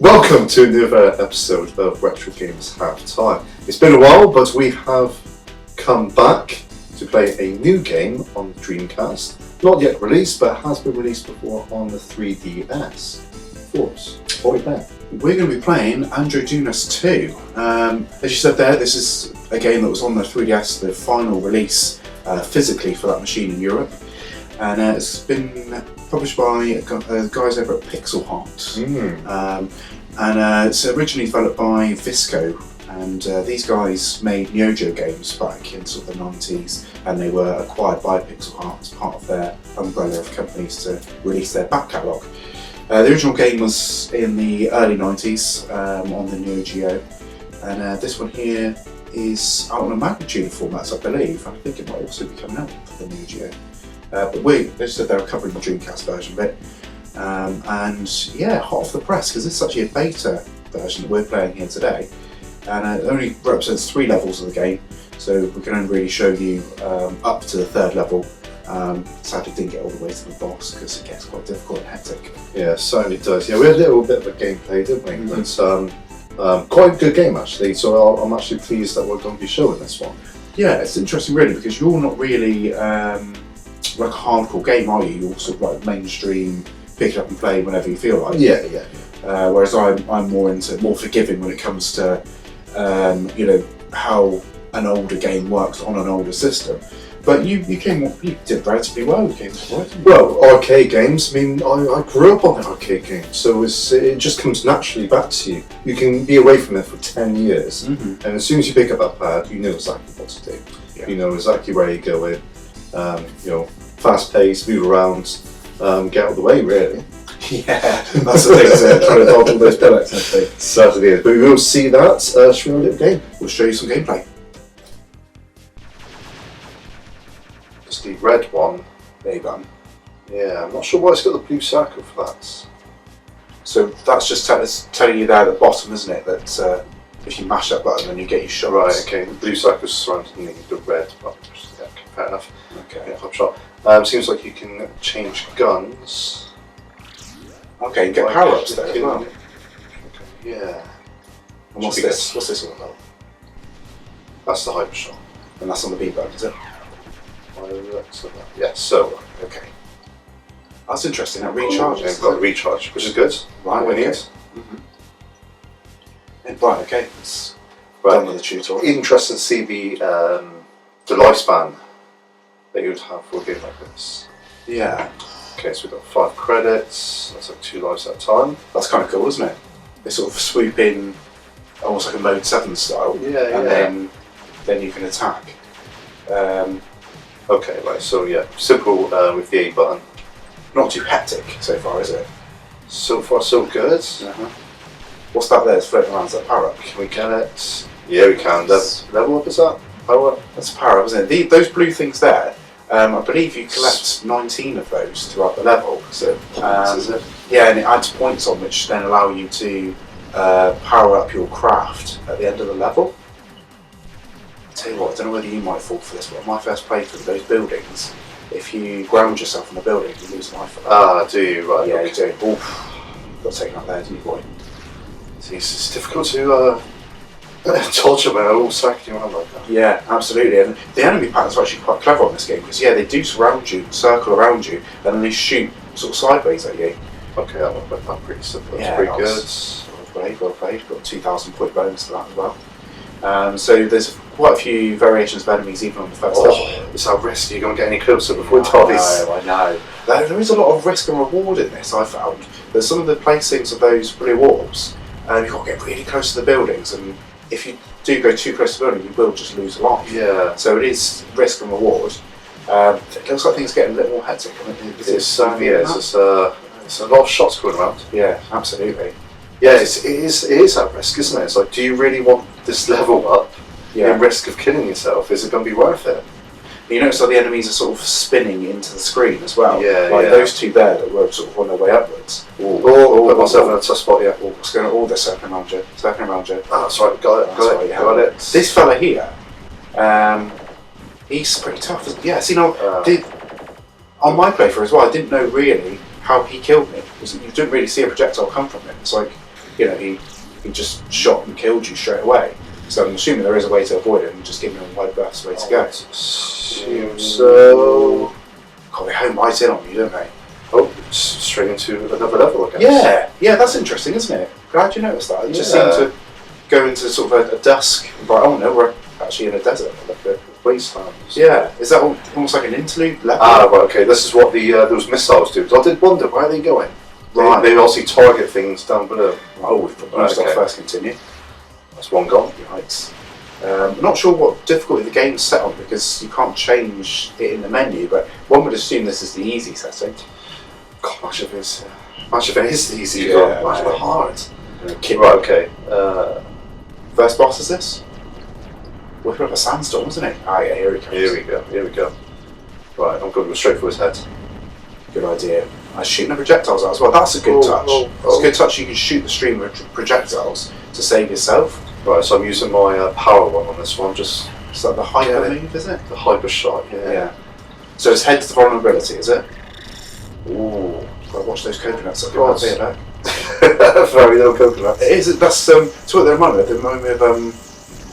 Welcome to another episode of Retro Games Half Time. It's been a while, but we have come back to play a new game on the Dreamcast. Not yet released, but has been released before on the 3DS. Force, what are we playing? We're going to be playing Andro Dunos II. As you said there, this is a game that was on the 3DS, the final release physically for that machine in Europe. And it's been published by guys over at Pixel Heart. And it's originally developed by Visco, and these guys made Neo Geo games back in sort of the 90s, and they were acquired by Pixel Heart as part of their umbrella of companies to release their back catalogue. The original game was in the early 90s on the Neo Geo, and this one here is out on a magnitude formats, I believe. I think it might also be coming out for the Neo Geo. But they said they were covering the Dreamcast version of it. And yeah, hot off the press, because it's actually a beta version that we're playing here today. And it only represents 3 levels of the game, so we can only really show you up to the 3rd level. Sadly didn't get all the way to the boss because it gets quite difficult and hectic. Yeah, it certainly does. Yeah, we had a little bit of a gameplay, didn't we? But quite a good game actually, so I'm actually pleased that we're going to be showing this one. Yeah, it's interesting really, because you're not really like a hardcore game, are you? You're sort of like mainstream, pick it up and play whenever you feel like. Yeah. Whereas I'm more forgiving when it comes to how an older game works on an older system. But you did relatively well with games, right? Well, arcade games. I mean, I grew up on the arcade games, so it just comes naturally back to you. You can be away from it for 10 years, and as soon as you pick up that pad, you know exactly what to do. Yeah. You know exactly where you go in. Fast paced, move around, get out of the way, really. Yeah, that's the thing, isn't it? Trying to dodge all those bullets and everything. Certainly is. But we will see that. Should we have a little game? We'll show you some gameplay. Just the red one. There you go. Yeah, I'm not sure why it's got the blue circle for that. So that's just telling you there at the bottom, isn't it? That if you mash that button, then you get your shots. Right, okay. The blue circle's surrounding the red button. Yeah, fair enough. Okay. Yeah, hot shot. Seems like you can change guns. Okay, you get power-ups there as well. Okay, yeah. And what's this? What's this all about? That's the hyper shot. And that's on the B button, is it? Yeah, so. Okay. That's interesting, that recharges. It's got a recharge, which is good. Right, we need. Right, okay. It's done with the tutorial. Interesting to see the lifespan that you would have for a game like this. Yeah. Okay, so we've got 5 credits. That's like 2 lives at a time. That's kind of cool, isn't it? They sort of swoop in almost like a Mode 7 style. Yeah, and then you can attack. Okay, right, so yeah, simple with the A button. Not too hectic so far, is it? So far, so good. What's that there? It's floating around. Is that power up? Can we get it? Yeah, we can. Level up, is that? Power up? That's power up, isn't it? Those blue things there, I believe you collect 19 of those throughout the level. So, is it? Yeah, and it adds points on, which then allow you to power up your craft at the end of the level. I'll tell you what, I don't know whether you might fall for this, but on my first playthrough of those buildings, if you ground yourself on the building, you lose life. Ah, do you? Right. Yeah, okay. you do. Oof. Got taken out there, didn't you, boy? It's difficult to dodge them and all sacking you around like that. Yeah, absolutely. And the enemy patterns are actually quite clever on this game, because they do surround you, circle around you, and then they shoot sort of sideways at you. Okay, that went pretty simple. That's Yeah, pretty good. Well played. Got a 2,000 point bonus to that as well. So there's quite a few variations of enemies even on the first level. It's how risky you're going to get any closer before it dies. I know. There is a lot of risk and reward in this, I found. There's some of the placings of those blue orbs, and you've got to get really close to the buildings, and if you do go too close to the building, you will just lose a life. Yeah. So it is risk and reward. It looks like things are getting a little more hectic. It's a lot of shots going around. Yeah, absolutely. Yeah, it is at risk, isn't it? It's like, do you really want this level up in risk of killing yourself? Is it going to be worth it? You notice how the enemies are sort of spinning into the screen as well. Yeah, like those two there that were sort of on their way upwards. Put myself in a tough spot, yeah. What's going on? All this circling around you. Ah, that's right, got it. This fella here, he's pretty tough. Yeah, see, on my playthrough as well, I didn't know really how he killed me, because you didn't really see a projectile come from him. It's like he just shot and killed you straight away. So I'm assuming there is a way to avoid it and just giving him a wide berth's way to go. Assume so. God, they home right in on you, don't they? Oh, straight into another level, I guess. Yeah, that's interesting, isn't it? Glad you noticed that. It just seemed to go into sort of a dusk. Like, oh no, we're actually in a desert, like a wasteland. Yeah, is that almost like an interlude level? Ah, right, okay. This is what those missiles do. I did wonder, where are they going? Right. They obviously target things down below. Oh, we've got our first continue. That's one gone. Yikes. I'm not sure what difficulty the game's set on because you can't change it in the menu, but one would assume this is the easy setting. God, much of it is the easy. Yeah, much of it hard. Right, okay. First boss is this? Whipping up a sandstorm, isn't it? Ah, yeah, here he comes. Here we go. Right, I'm going to go straight for his head. Good idea. I shooting the projectiles out as well. That's a good touch. It's a good touch. You can shoot the stream of projectiles to save yourself. Right, so I'm using my power one on this one. Just is that the hyper move? Is it the hyper shot? Yeah. So his head's the vulnerability, is it? Ooh. Gotta watch those coconuts. Very little coconuts. It is. That's so what they remind me of. They remind me of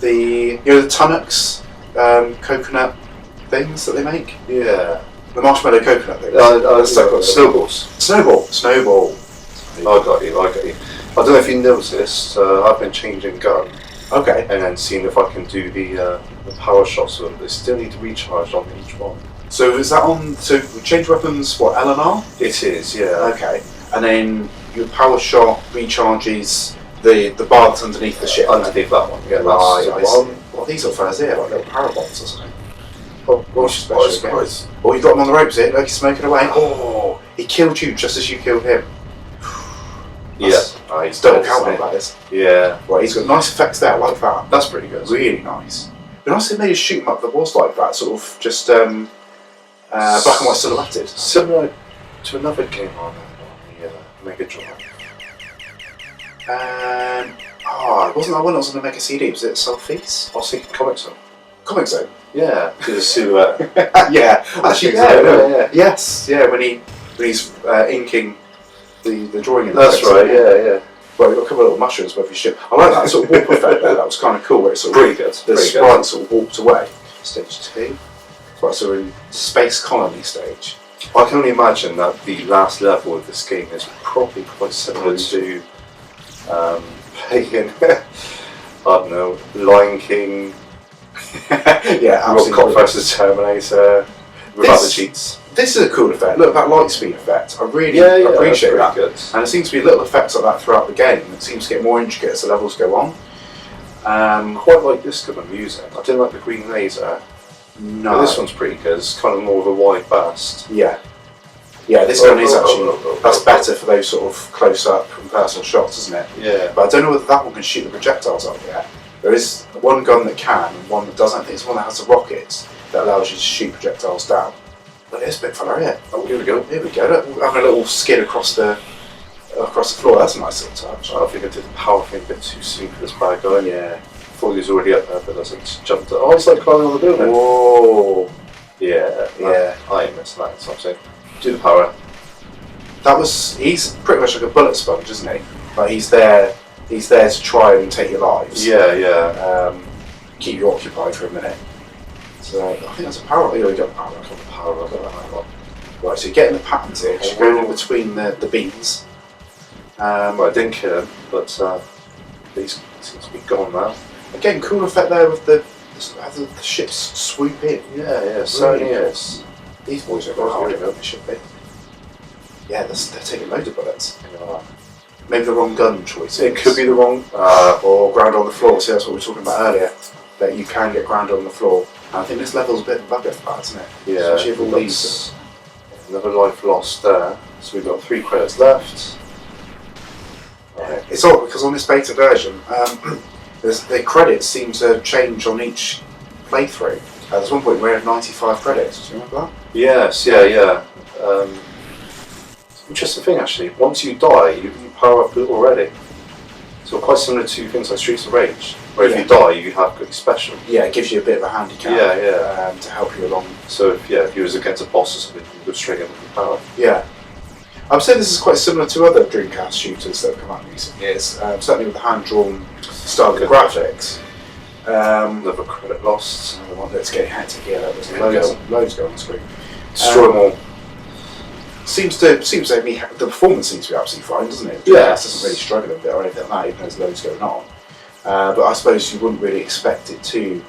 the the Tunnocks coconut things that they make. Yeah. The marshmallow coconut things. Snowball. I got you. I don't know if you noticed. I've been changing gun. Okay. And then seeing if I can do the power shots. So they still need to recharge on each one. So is that on? So change weapons. What, L and R? It is. Yeah. Okay. And then your power shot recharges the bar that's underneath the ship. Underneath that one. Yeah. That's one. What are these little fellas here? Like little parabots or something. Oh, surprise. Oh, you got him on the ropes here. Look, he's smoking away. Oh, he killed you just as you killed him. Yes. He's double counting, that is. Yeah. Well, he's got nice effects there, like that. That's pretty good. Really nice. But nice they just shoot him up the walls like that, sort of just black and white silhouetted. Similar to another game on the Mega Drive. Wasn't that one that was on the Mega CD? Was it Selfies? I was thinking Comic Zone. Comic Zone? Yeah, to the silhouette. Yeah, actually, yeah. Yes, yeah, when he's inking the drawing in the That's right, yeah. Well, you've got a couple of little mushrooms above your ship. I like that sort of warp effect there, that was kind of cool, where it sort of pretty good. The sprite sort of walked away. Stage 2. Right, so we're in Space Colony stage. I can only imagine that the last level of this game is probably quite similar to playing, I don't know, Lion King, yeah, Robocop vs Terminator, without the cheats. This is a cool effect. Look, that light speed effect. I really appreciate that. Good. And there seems to be little effects like that throughout the game. It seems to get more intricate as the levels go on. Quite like this kind of music. I didn't like the green laser. No. But this one's pretty good. It's kind of more of a wide burst. Yeah. Yeah, this one is actually, that's better for those sort of close-up and personal shots, isn't it? Yeah. But I don't know whether that one can shoot the projectiles up yet. There is one gun that can and one that doesn't. I think it's one that has the rockets that allows you to shoot projectiles down. But there's a big fella here. Oh, here we go. Look, having a little skid across the floor. That's a nice little touch. I think I did the power thing a bit too soon for this bad guy. Yeah. I thought he was already up there, but I just jumped. Oh, it's like climbing on the building. Whoa. Yeah. I ain't missing that. So I'm saying, do the power. He's pretty much like a bullet sponge, isn't he? Like he's there to try and take your lives. Yeah. Keep you occupied for a minute. So I think that's a power. You got power. Right, so you're getting the patterns here. You're going in between the beams. Well, I didn't kill him, but these seems to be gone now. Again, cool effect there with the ships swoop in. Yeah, certainly is. These boys are going hard enough, they should be. Yeah, they're taking loads of bullets. Maybe the wrong gun choice. It could be the wrong... or ground on the floor. See, that's what we were talking about earlier. That you can get grounded on the floor. And I think this level's a bit bugger for that, isn't it? Yeah. Especially with all these. Another life lost there. So we've got 3 credits left. Right. It's odd because on this beta version, the credits seem to change on each playthrough. There's one point where we had 95 credits. Do you remember that? Yes, yeah. Interesting thing actually, once you die, you power up already. So quite similar to things like Streets of Rage, where if you die, you have good special. Yeah, it gives you a bit of a handicap. To help you along. So if you was against a boss or something, you go straight in with your power. Yeah. I would say this is quite similar to other Dreamcast shooters that have come out in recent years, certainly with the hand-drawn style of the graphics. Another credit lost. Another one that's getting hectic here. There's loads going on the screen. Destroy them all. Seems to be the performance seems to be absolutely fine, doesn't it? Yeah, it doesn't really struggle a bit or anything like that, even though there's loads going on. But I suppose you wouldn't really expect it to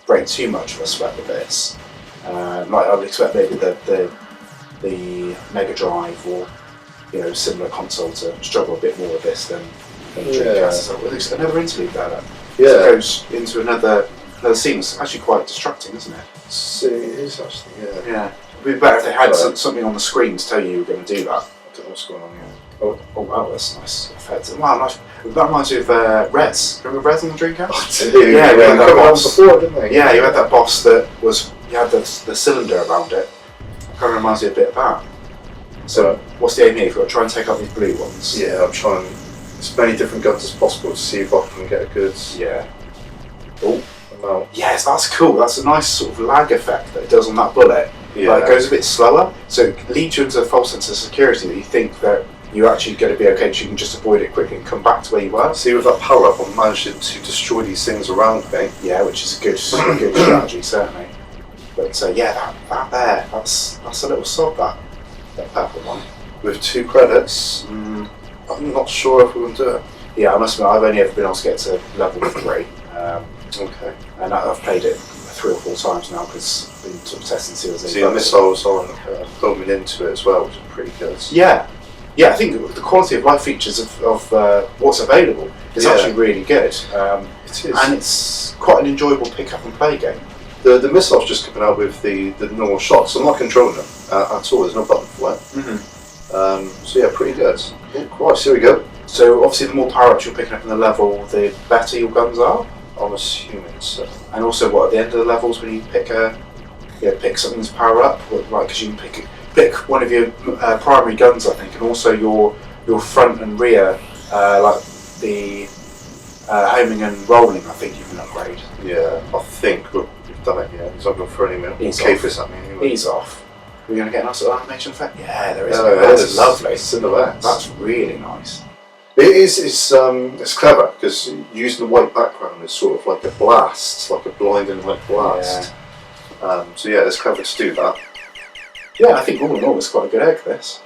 break too much of a sweat with this. Like I would expect maybe the Mega Drive or similar console to struggle a bit more with this than Dreamcast. So there's another interlude there. Yeah, so it goes into another scene. It's actually quite distracting, isn't it? It is actually. Yeah. It'd be better if they had something on the screen to tell you were going to do that. I don't know what's going on here. Oh wow, that's a nice effect. Wow, nice. That reminds me of Rez. Remember Rez on the Dreamcast? Yeah, you had that boss before, didn't they? Yeah, you had that boss that you had the cylinder around it. Kind of reminds me a bit of that. So, what's the aim here? You've got to try and take out these blue ones. Yeah, I'm trying as many different guns as possible to see if I can get a good. Yeah. Amount. Yes, that's cool. That's a nice sort of lag effect that it does on that bullet. Yeah. It goes a bit slower, so it leads you into a false sense of security that you think that you're actually going to be okay, so you can just avoid it quickly and come back to where you were. See, with that power up, I'm managing to destroy these things around me. Yeah, which is a good strategy, certainly. But that's a little sod, that purple one. With 2 credits, I'm not sure if we can do it. Yeah, I must admit, I've only ever been able to get to level 3. Okay. And I've played it 3 or 4 times now because I've been sort of testing seals. See, the missiles on homing into it as well, which is pretty good. Yeah, I think the quality of life features of what's available is actually really good. It is. And it's quite an enjoyable pick-up and play game. The missiles just coming out with the normal shots. I'm not controlling them at all. There's no button for it. Mm-hmm. So yeah, pretty good. Oh, Christ, here we go. So obviously the more power-ups you're picking up in the level, the better your guns are. I'm assuming so. And also, at the end of the levels, when you pick something's power up, because you can pick one of your primary guns, I think, and also your front and rear, like the homing and rolling. I think you can upgrade. Yeah, I think we've done it. Yeah, he's not going for any minute. He's at me anyway. He's off. We're going to get a nice little animation effect. Yeah, there is. Yeah, that's lovely. Silhouette. That's really nice. It is. It's clever because using the white background is sort of like a blast, like a blinding light blast. Yeah. So yeah, it's clever to do that. Yeah, I think all in all, it's quite a good egg. This.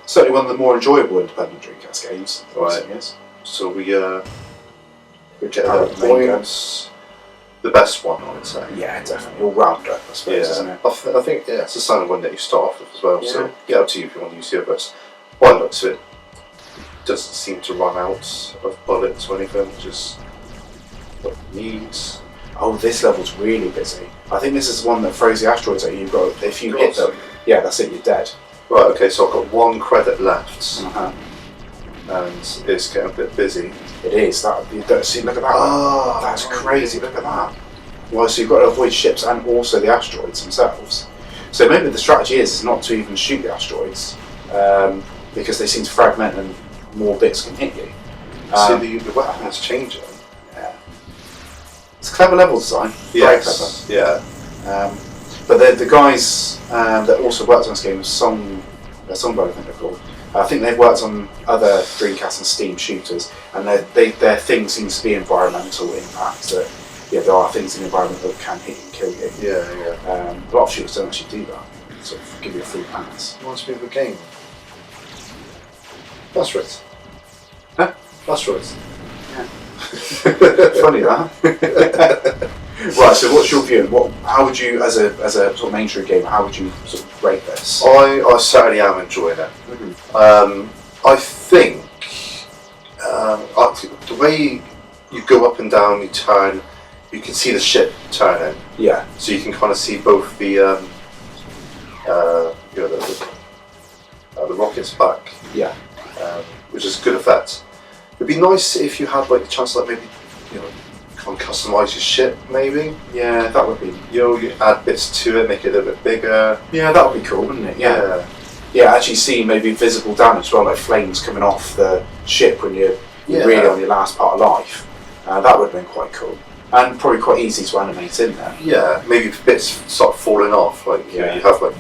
Certainly one of the more enjoyable independent Dreamcast games. Right. Yes. So we get the points. The best one, I would say. Yeah, definitely. All rounder, I suppose, isn't it? I think it's a standard one that you start off with as well. Yeah. So get up to you if you want to use the others. By the looks of it, doesn't seem to run out of bullets or anything, just what it needs. Oh, this level's really busy. I think this is one that throws the asteroids at you. You've got, if you hit them, yeah, that's it, you're dead. Right, okay, so I've got 1 credit left. Uh-huh. And it's getting a bit busy. It is. See, look at that. Oh, that's crazy, look at that. Well, so you've got to avoid ships and also the asteroids themselves. So maybe the strategy is not to even shoot the asteroids, because they seem to fragment and more bits can hit you. See, the weapon is changing. Yeah. It's clever level design. Yes. Very clever. Yeah. But the guys that also worked on this game, Songbird, I think they're called. I think they've worked on other Dreamcast and Steam shooters, and their thing seems to be environmental impact. That there are things in the environment that can hit and kill you. Yeah. A lot of shooters don't actually do that. Sort of give you a free pass. Reminds me of a game. That's right. Huh? That's right. Yeah. Funny that. Right, so what's your view? How would you, as a sort of mainstream game, how would you sort of rate this? I certainly am enjoying it. Mm-hmm. I think the way you go up and down, you turn, you can see the ship turning. Yeah. So you can kind of see both the rocket's back. Yeah. Which is a good effect. It'd be nice if you had like the chance to like maybe kind of customise your ship, maybe. Yeah, that would be. You add bits to it, make it a little bit bigger. Yeah, that would be cool, wouldn't it? Yeah. Yeah, actually see maybe visible damage as well, like flames coming off the ship when you're really on your last part of life. That would have been quite cool. And probably quite easy to animate in there. Yeah, maybe bits start falling off, like you have like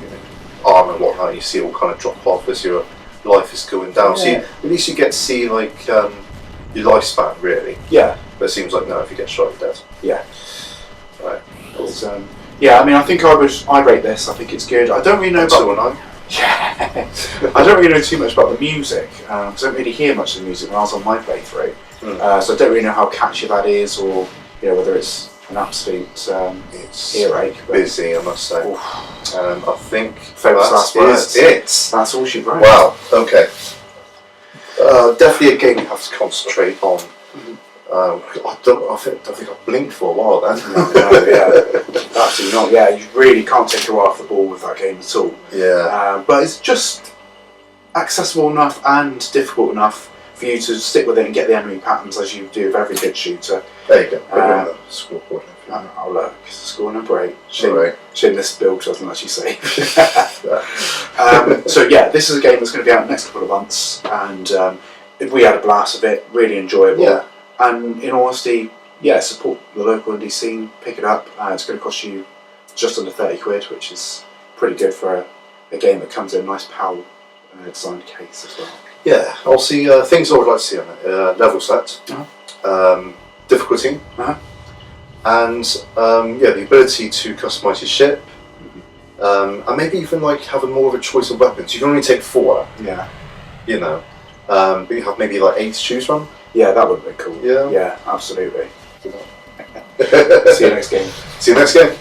arm and whatnot, you see it all kind of drop off as your life is going down. So at least you get to see like your lifespan really. Yeah. But it seems like no, if you get shot, you're dead. Yeah. Right. Cool. Yeah, I mean, I think I rate this. I think it's good. I don't really know about. Yeah. I don't really know too much about the music. I don't really hear much of the music when I was on my playthrough. So I don't really know how catchy that is, or whether it's an absolute it's earache. Busy, I must say. I think Famous that is it. That's all she wrote. Wow. Okay. Definitely a game you have to concentrate on. I think I blinked for a while then. Yeah, absolutely not. Yeah, you really can't take your eye off the ball with that game at all. Yeah. But it's just accessible enough and difficult enough for you to stick with it and get the enemy patterns as you do with every good shooter. There you go. Put it on the scoreboard. Oh look, score number 8. Shame this build doesn't actually save. So yeah, this is a game that's going to be out in the next couple of months, and we had a blast of it. Really enjoyable. Yeah. And in all honesty, support the local indie scene. Pick it up. It's going to cost you just under £30, which is pretty good for a game that comes in a nice PAL designed case as well. Yeah, I'll see things I would like to see on it. Level set, difficulty, and the ability to customise your ship, and maybe even like having more of a choice of weapons. You can only take 4. Yeah. But you have maybe like 8 to choose from. Yeah, that would be cool. Yeah. Yeah, absolutely. See you next game. See you next game.